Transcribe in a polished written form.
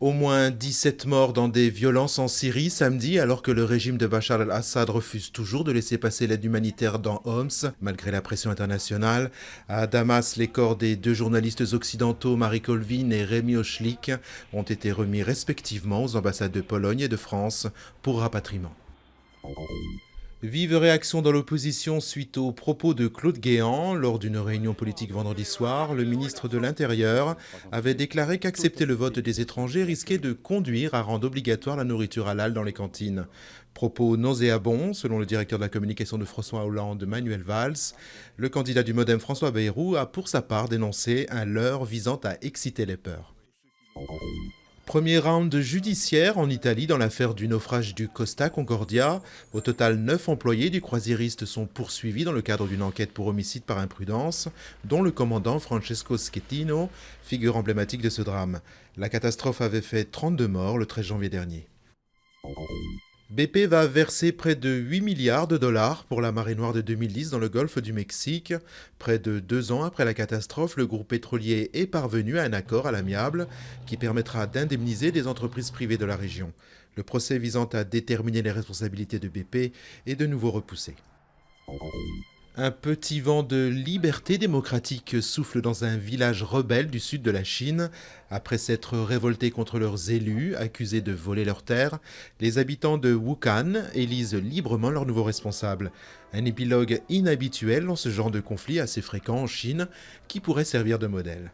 Au moins 17 morts dans des violences en Syrie samedi, alors que le régime de Bachar al-Assad refuse toujours de laisser passer l'aide humanitaire dans Homs, malgré la pression internationale. À Damas, les corps des deux journalistes occidentaux, Marie Colvin et Rémi Ochlik, ont été remis respectivement aux ambassades de Pologne et de France pour rapatriement. Vive réaction dans l'opposition suite aux propos de Claude Guéant. Lors d'une réunion politique vendredi soir, le ministre de l'Intérieur avait déclaré qu'accepter le vote des étrangers risquait de conduire à rendre obligatoire la nourriture halal dans les cantines. Propos nauséabonds, selon le directeur de la communication de François Hollande, Manuel Valls. Le candidat du Modem, François Bayrou, a pour sa part dénoncé un leurre visant à exciter les peurs. Premier round judiciaire en Italie dans l'affaire du naufrage du Costa Concordia. Au total, 9 employés du croisiériste sont poursuivis dans le cadre d'une enquête pour homicide par imprudence, dont le commandant Francesco Schettino, figure emblématique de ce drame. La catastrophe avait fait 32 morts le 13 janvier dernier. BP va verser près de 8 milliards de dollars pour la marée noire de 2010 dans le golfe du Mexique. Près de 2 ans après la catastrophe, le groupe pétrolier est parvenu à un accord à l'amiable qui permettra d'indemniser des entreprises privées de la région. Le procès visant à déterminer les responsabilités de BP est de nouveau repoussé. Un petit vent de liberté démocratique souffle dans un village rebelle du sud de la Chine. Après s'être révoltés contre leurs élus, accusés de voler leurs terres, les habitants de Wuhan élisent librement leurs nouveaux responsables. Un épilogue inhabituel dans ce genre de conflit assez fréquent en Chine qui pourrait servir de modèle.